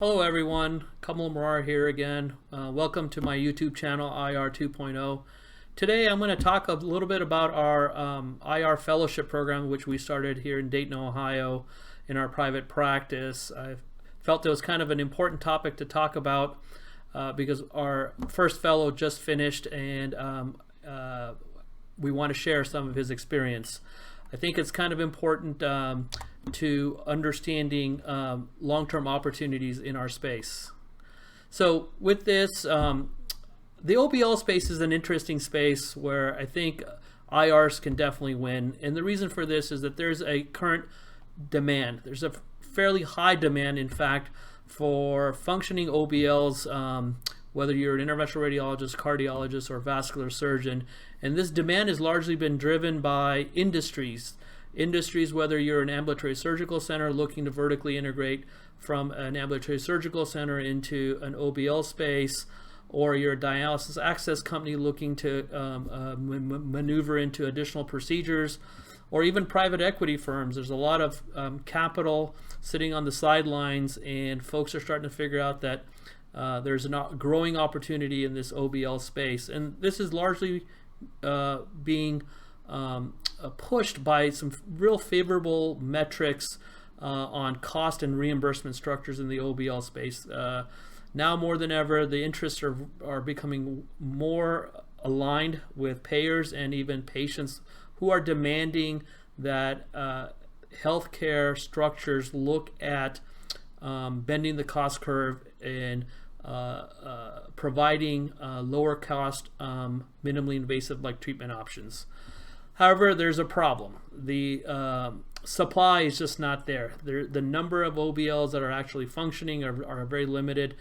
Hello everyone, Kamal Murar here again. Welcome to my YouTube channel, IR 2.0. Today I'm going to talk a little bit about our IR fellowship program, which we started here in Dayton, Ohio in our private practice. I felt it was kind of an important topic to talk about because our first fellow just finished and we want to share some of his experience. I think it's kind of important to understanding long-term opportunities in our space. So with this, the OBL space is an interesting space where I think IRs can definitely win. And the reason for this is that there's a current demand. There's a fairly high demand, in fact, for functioning OBLs, whether you're an interventional radiologist, cardiologist, or vascular surgeon. And this demand has largely been driven by industries, whether you're an ambulatory surgical center looking to vertically integrate from an ambulatory surgical center into an OBL space, or you're a dialysis access company looking to maneuver into additional procedures, or even private equity firms. There's a lot of capital sitting on the sidelines, and folks are starting to figure out that there's a growing opportunity in this OBL space. And this is largely being pushed by some real favorable metrics on cost and reimbursement structures in the OBL space. Now more than ever, the interests are becoming more aligned with payers and even patients who are demanding that healthcare structures look at bending the cost curve and providing lower cost, minimally invasive like treatment options. However, there's a problem. The supply is just not there. The number of OBLs that are actually functioning are very limited,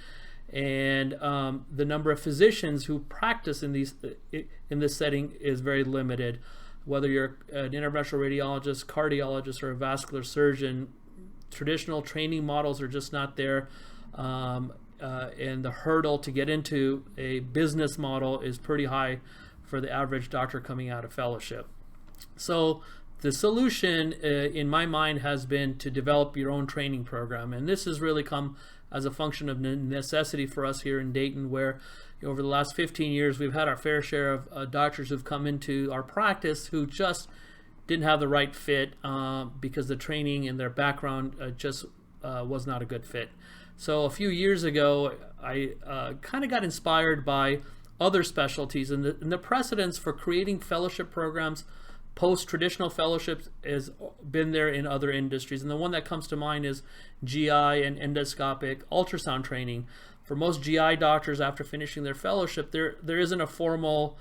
and the number of physicians who practice in this setting is very limited. Whether you're an interventional radiologist, cardiologist, or a vascular surgeon, traditional training models are just not there. And the hurdle to get into a business model is pretty high for the average doctor coming out of fellowship. So the solution in my mind has been to develop your own training program, and this has really come as a function of necessity for us here in Dayton, where over the last 15 years we've had our fair share of doctors who've come into our practice who just didn't have the right fit because the training and their background just was not a good fit. So a few years ago, I kind of got inspired by other specialties, and the precedence for creating fellowship programs post-traditional fellowships has been there in other industries. And the one that comes to mind is GI and endoscopic ultrasound training. For most GI doctors, after finishing their fellowship, there isn't a formal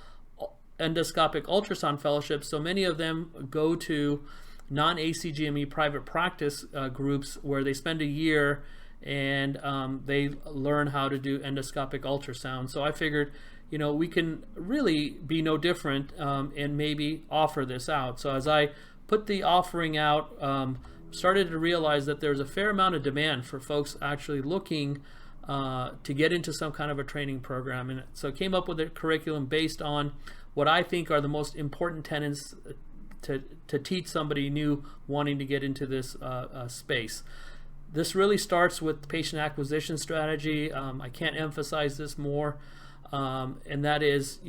endoscopic ultrasound fellowship, so many of them go to non-ACGME private practice groups where they spend a year and they learn how to do endoscopic ultrasound. So I figured, we can really be no different and maybe offer this out. So as I put the offering out, started to realize that there's a fair amount of demand for folks actually looking to get into some kind of a training program. And so I came up with a curriculum based on what I think are the most important tenets to teach somebody new wanting to get into this space. This really starts with patient acquisition strategy. I can't emphasize this more, and that is,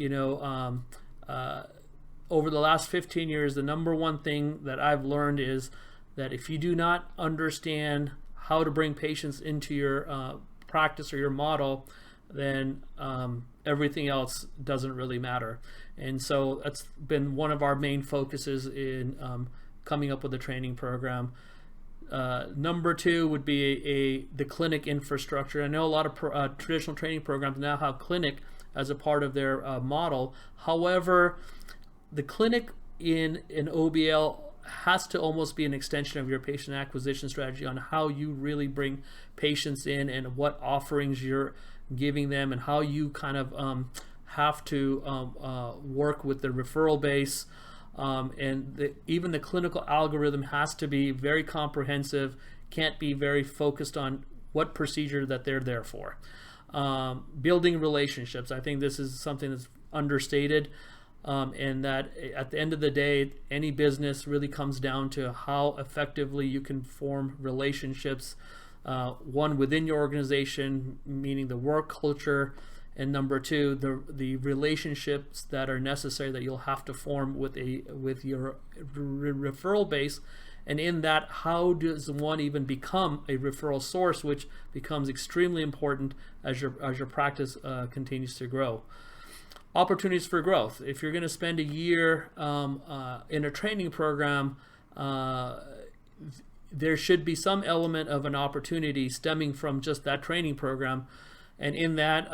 over the last 15 years, the number one thing that I've learned is that if you do not understand how to bring patients into your practice or your model, then everything else doesn't really matter. And so that's been one of our main focuses in coming up with a training program. Number two would be the clinic infrastructure. I know a lot of traditional training programs now have clinic as a part of their model. However, the clinic in an OBL has to almost be an extension of your patient acquisition strategy on how you really bring patients in and what offerings you're giving them and how you kind of have to work with the referral base. And even the clinical algorithm has to be very comprehensive, can't be very focused on what procedure that they're there for. Building relationships, I think this is something that's understated, and that at the end of the day, any business really comes down to how effectively you can form relationships one within your organization, meaning the work culture, and number two, the relationships that are necessary that you'll have to form with your referral base. And in that, how does one even become a referral source, which becomes extremely important as your practice continues to grow. Opportunities for growth. If you're going to spend a year in a training program, there should be some element of an opportunity stemming from just that training program. And in that,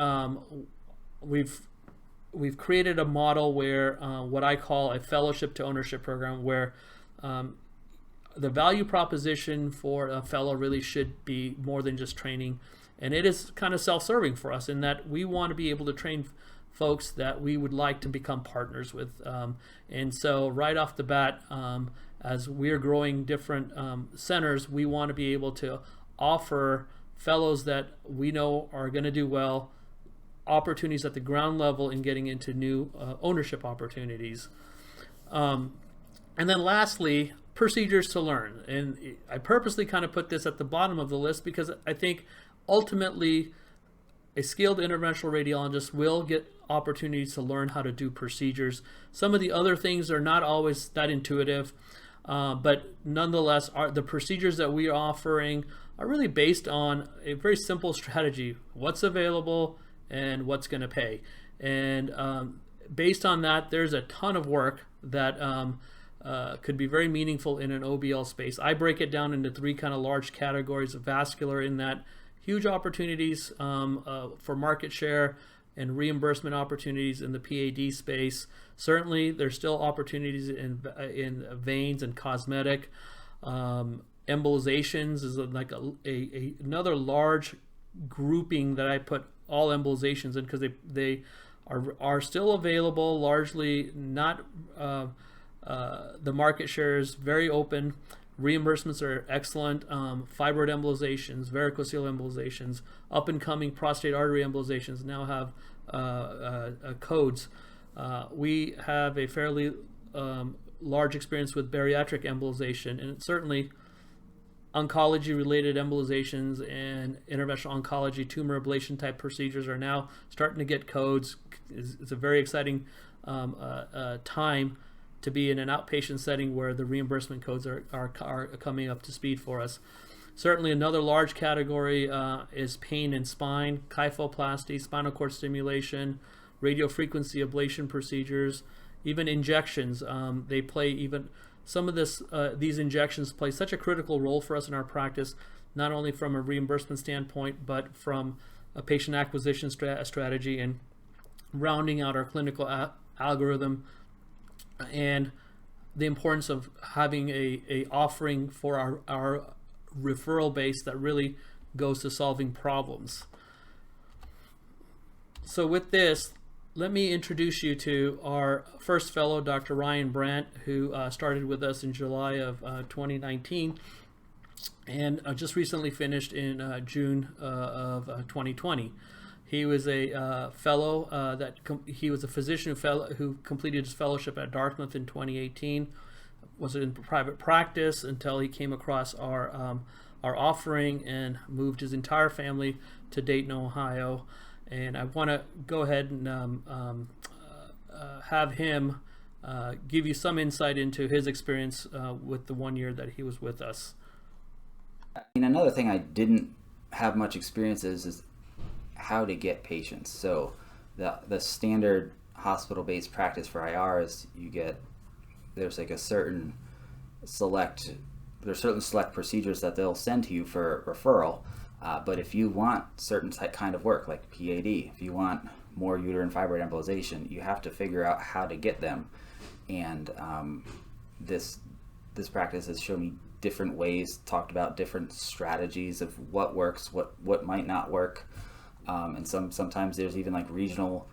we've created a model where what I call a fellowship to ownership program, where the value proposition for a fellow really should be more than just training. And it is kind of self-serving for us in that we want to be able to train folks that we would like to become partners with. And so right off the bat, as we're growing different centers, we want to be able to offer fellows that we know are going to do well opportunities at the ground level in getting into new ownership opportunities. And then lastly, procedures to learn. And I purposely kind of put this at the bottom of the list because I think ultimately a skilled interventional radiologist will get opportunities to learn how to do procedures. Some of the other things are not always that intuitive, but nonetheless, the procedures that we are offering are really based on a very simple strategy: what's available and what's going to pay. And based on that, there's a ton of work that could be very meaningful in an OBL space. I break it down into three kind of large categories: vascular, in that huge opportunities for market share and reimbursement opportunities in the PAD space. Certainly, there's still opportunities in veins and cosmetic. Embolizations is like another large grouping that I put all embolizations in because they are still available, largely not. The market share is very open. Reimbursements are excellent. Fibroid embolizations, varicocele embolizations, up and coming prostate artery embolizations now have codes. We have a fairly large experience with bariatric embolization, and certainly oncology related embolizations and interventional oncology tumor ablation type procedures are now starting to get codes. It's a very exciting time to be in an outpatient setting where the reimbursement codes are coming up to speed for us. Certainly another large category is pain and spine, kyphoplasty, spinal cord stimulation, radiofrequency ablation procedures, even injections. They play even some of these injections play such a critical role for us in our practice, not only from a reimbursement standpoint, but from a patient acquisition strategy and rounding out our clinical algorithm, and the importance of having a offering for our referral base that really goes to solving problems. So with this, let me introduce you to our first fellow, Dr. Ryan Brandt, who started with us in July of 2019 and just recently finished in June of 2020. He was a fellow he was a physician who completed his fellowship at Dartmouth in 2018. Was in private practice until he came across our offering and moved his entire family to Dayton, Ohio. And I want to go ahead and have him give you some insight into his experience with the 1 year that he was with us. Another thing I didn't have much experience is how to get patients. So the standard hospital-based practice for IR is there's certain select procedures that they'll send to you for referral. But if you want certain kind of work like PAD, if you want more uterine fibroid embolization, you have to figure out how to get them. And this practice has shown me different ways, talked about different strategies of what works, what might not work. And sometimes there's even like regional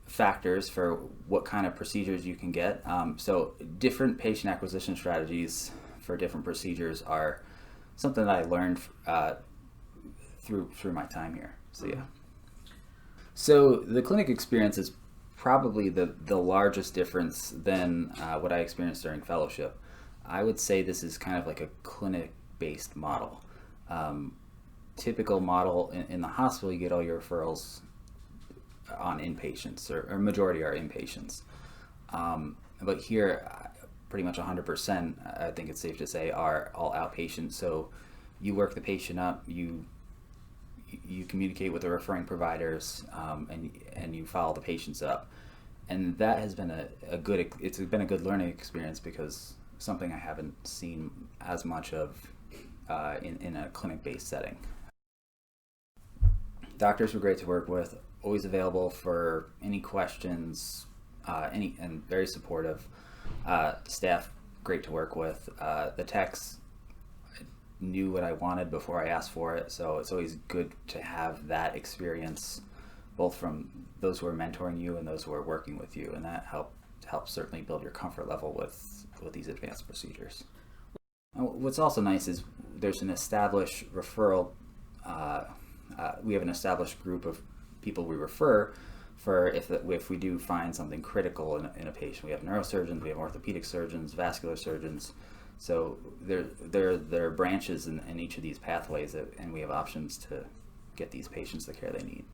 factors for what kind of procedures you can get. So different patient acquisition strategies for different procedures are something that I learned through my time here. So yeah. So the clinic experience is probably the largest difference than what I experienced during fellowship. I would say this is kind of like a clinic-based model. Typical model in the hospital, you get all your referrals on inpatients, or majority are inpatients. But here, pretty much 100%, I think it's safe to say, are all outpatients. So you work the patient up, you communicate with the referring providers, and you follow the patients up. And that has been it's been a good learning experience, because something I haven't seen as much of in a clinic-based setting. Doctors were great to work with, always available for any questions, and very supportive. Staff, great to work with. The techs knew what I wanted before I asked for it, so it's always good to have that experience, both from those who are mentoring you and those who are working with you, and that helps certainly build your comfort level with these advanced procedures. What's also nice is there's an established referral. We have an established group of people we refer for if we do find something critical in a patient. We have neurosurgeons, we have orthopedic surgeons, vascular surgeons. So there are branches in each of these pathways, and we have options to get these patients the care they need.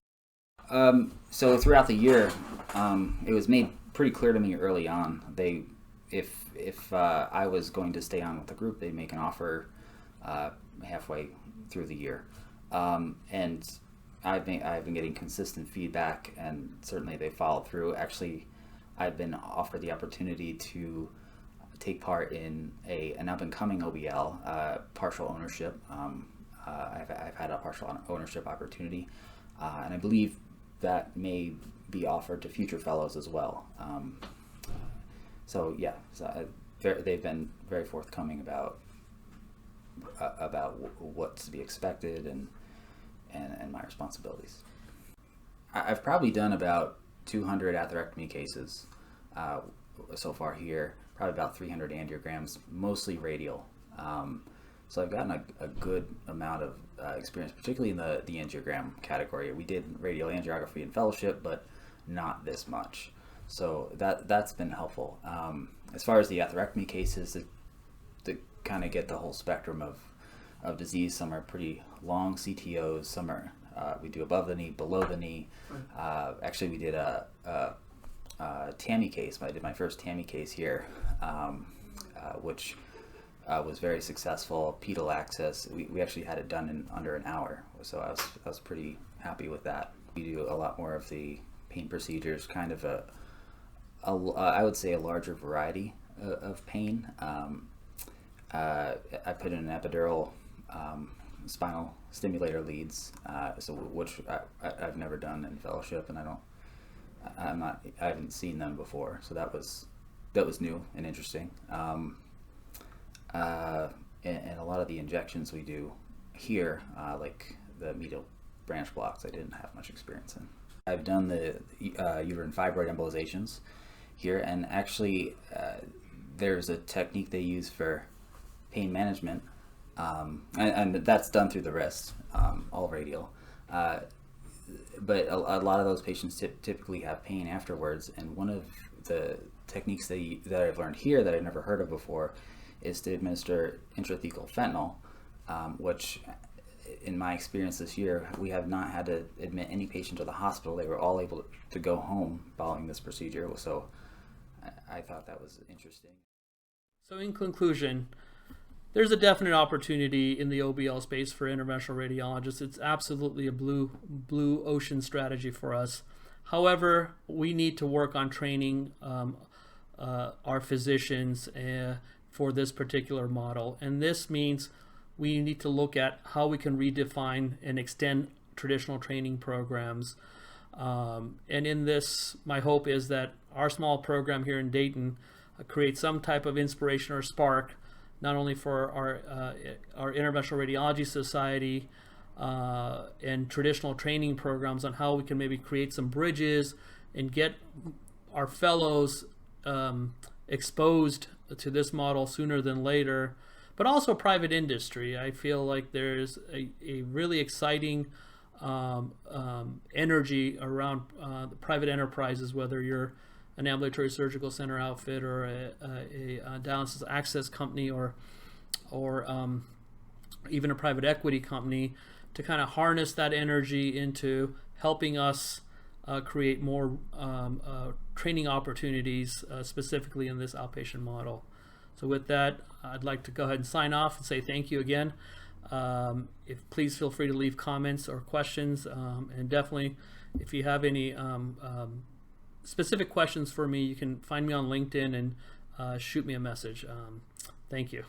So throughout the year, it was made pretty clear to me early on. If I was going to stay on with the group, they'd make an offer halfway through the year. And I've been getting consistent feedback, and certainly they followed through. Actually, I've been offered the opportunity to take part in an up-and-coming OBL, partial ownership. I've had a partial ownership opportunity, and I believe that may be offered to future fellows as well. So they've been very forthcoming about what's to be expected and my responsibilities. I've probably done about 200 atherectomy cases so far here, probably about 300 angiograms, mostly radial. So I've gotten a good amount of experience, particularly in the angiogram category. We did radial angiography in fellowship, but not this much. So that's been helpful. As far as the atherectomy cases, to kind of get the whole spectrum of disease, some are pretty long CTOs, some are we do above the knee, below the knee. Actually, we did a TAMI case. I did my first TAMI case here, which was very successful. Pedal access. We actually had it done in under an hour, so I was pretty happy with that. We do a lot more of the pain procedures, kind of I would say a larger variety of pain. I put in an epidural spinal stimulator leads, which I've never done in fellowship, and I haven't seen them before, so that was new and interesting. And a lot of the injections we do here, like the medial branch blocks, I didn't have much experience in. I've done the uterine fibroid embolizations here, and actually there's a technique they use for pain management, and that's done through the wrist, all radial. But a lot of those patients typically have pain afterwards, and one of the techniques that I've learned here that I've never heard of before is to administer intrathecal fentanyl, which in my experience this year, we have not had to admit any patient to the hospital. They were all able to go home following this procedure, so I thought that was interesting. So in conclusion, there's a definite opportunity in the OBL space for interventional radiologists. It's absolutely a blue ocean strategy for us. However, we need to work on training our physicians for this particular model. And this means we need to look at how we can redefine and extend traditional training programs. And in this, my hope is that our small program here in Dayton creates some type of inspiration or spark, not only for our Interventional Radiology Society and traditional training programs on how we can maybe create some bridges and get our fellows exposed to this model sooner than later, but also private industry. I feel like there's a really exciting energy around the private enterprises, whether you're an ambulatory surgical center outfit or a dialysis access company or even a private equity company, to kind of harness that energy into helping us create more training opportunities, specifically in this outpatient model. So with that, I'd like to go ahead and sign off and say thank you again. Please feel free to leave comments or questions, and definitely if you have any specific questions for me, you can find me on LinkedIn and shoot me a message. Thank you.